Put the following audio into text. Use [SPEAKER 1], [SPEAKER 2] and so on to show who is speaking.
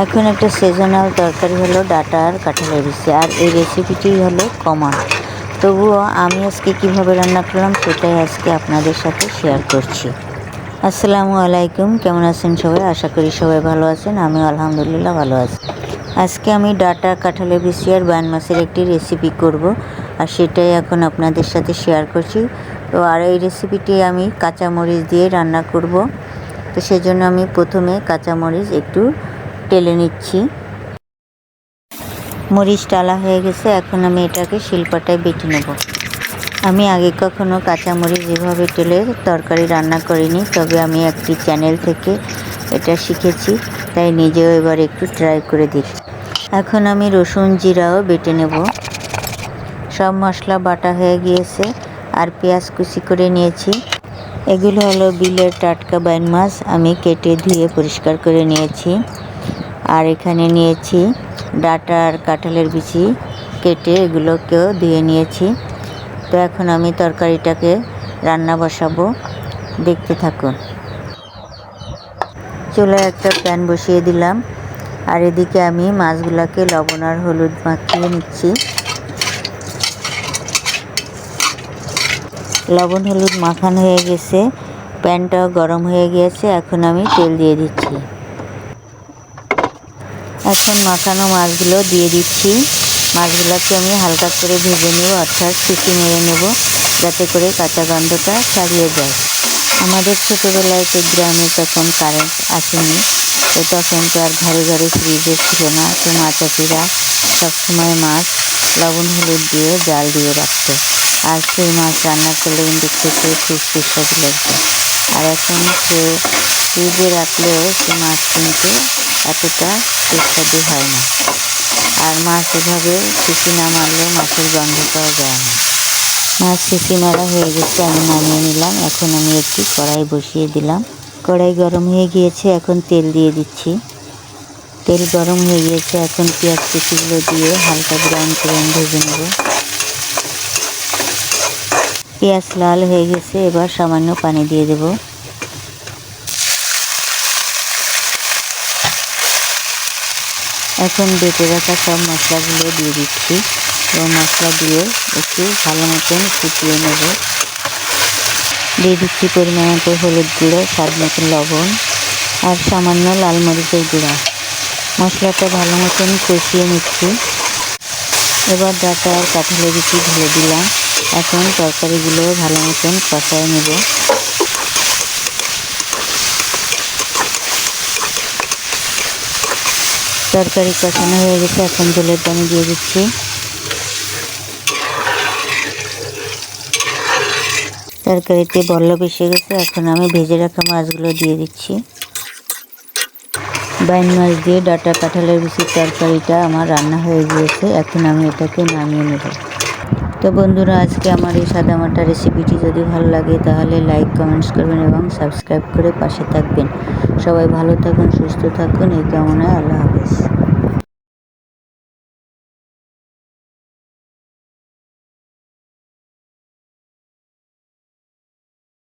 [SPEAKER 1] এখন একটা সিজনাল তরকারি হলো ডাঁটা আর কাঁঠালের বিচি, আর এই রেসিপিটি হলো কমন। তবুও আমি আজকে কিভাবে রান্না করলাম সেটাই আজকে আপনাদের সাথে শেয়ার করছি। আসসালামু আলাইকুম, কেমন আছেন সবাই? আশা করি সবাই ভালো আছেন। আমি আলহামদুলিল্লাহ ভালো আছি। আজকে আমি ডাঁটা, কাঁঠালের বিচি আর বাইন মাছের একটি রেসিপি করব, আর সেটাই এখন আপনাদের সাথে শেয়ার করছি। তো আর এই রেসিপিটি আমি কাঁচামরিচ দিয়ে রান্না করব। তো সেজন্য আমি প্রথমে কাঁচামরিচ একটু টেলে নিচ্ছি। মরিচ টালা হয়ে গেছে, এখন আমি এটাকে শিলপাটায় বেটে নেব। আমি আগে কখনো কাঁচামরিচ এভাবে টেলে তরকারি রান্না করিনি, তবে আমি একটি চ্যানেল থেকে এটা শিখেছি, তাই নিজেও এবার একটু ট্রাই করে দিচ্ছি। এখন আমি রসুন জিরাও বেটে নেব। সব মশলা বাটা হয়ে গিয়েছে, আর পেঁয়াজ কুচি করে নিয়েছি। এগুলো হলো বিলের টাটকা বাইন মাছ, আমি কেটে ধুয়ে পরিষ্কার করে নিয়েছি। আর এখানে নিয়েছি ডাঁটা আর কাঁঠালের বিচি কেটে, এগুলোকেও ধুয়ে নিয়েছি। তো এখন আমি তরকারিটাকে রান্না বসাবো, দেখতে থাকুন। চুলায় একটা প্যান বসিয়ে দিলাম, আর এদিকে আমি মাছগুলোকে লবণ আর হলুদ মাখিয়ে নিচ্ছি। লবণ হলুদ মাখানো হয়ে গেছে, প্যানটাও গরম হয়ে গিয়েছে। এখন আমি তেল দিয়ে দিচ্ছি। এখন মাখানো মাছগুলো দিয়ে দিচ্ছি। মাছগুলোকে আমি হালকা করে ভেজে নেব, অর্থাৎ সিটি মেরে নেব, যাতে করে কাঁচা গন্ধটা ছাড়িয়ে যায়। আমাদের ছোটোবেলায় তো গ্রামে তখন কারেন্ট আসেনি, তো তখন তো আর ঘরে ঘরে ফ্রিজে ছিল না। তো মা চাষিরা সবসময় মাছ লবণ হলুদ দিয়ে জাল দিয়ে রাখত, আর সেই মাছ রান্না করলে কিন্তু খেতে খুব সুস্বাদু লাগতো। আর এখন সে ফ্রিজে রাখলেও সে মাছ কিন্তু এতটা সুস্বাদু হয় না, আর মাছ এভাবে সিটি না মারলেও মাছের গন্ধটাও যায় না। মাছ সিটি মারা হয়ে গেছে, আমি নামিয়ে নিলাম। এখন আমি একটি কড়াই বসিয়ে দিলাম। কড়াই গরম হয়ে গিয়েছে, এখন তেল দিয়ে দিচ্ছি। তেল গরম হয়ে গিয়েছে, এখন পেঁয়াজ কুচিগুলো দিয়ে হালকা ব্রাউন করে ভেজে নেব। পেঁয়াজ লাল হয়ে গেছে, এবার সামান্য পানি দিয়ে দেব। এখন বেটে রাখা সব মশলাগুলো দিয়ে দিচ্ছি, এবং মশলা দিয়ে একটু ভালো মতন ফুটিয়ে নেব। দিয়ে দিচ্ছি পরিমাণ মতো হলুদ গুঁড়ো, স্বাদ মতন লবণ, আর সামান্য লাল মরিচের গুঁড়া। মশলাটা ভালো মতন কষিয়ে নিচ্ছি। এবার ডাঁটা আর কাঁঠালের বিচি ঢেলে দিলাম। এখন তরকারিগুলো ভালো মতন কষায় নেব। তরকারি কষানো হয়ে গেছে, এখন জলের পানি দিয়ে দিচ্ছি। তরকারিতে বলক এসে গেছে, এখন আমি ভেজে রাখা মাছগুলো দিয়ে দিচ্ছি। বাইন মাছ দিয়ে ডাঁটা কাঁঠালের বিচির তরকারিটা আমার রান্না হয়ে গিয়েছে, এখন আমি এটাকে নামিয়ে নেব। তো বন্ধুরা, আজকে আমার এই সাদামাটা রেসিপিটি যদি ভালো লাগে তাহলে লাইক কমেন্টস করবেন এবং সাবস্ক্রাইব করে পাশে থাকবেন। সবাই ভালো থাকুন, সুস্থ থাকুন, এই কামনায় আল্লাহ হাফেজ।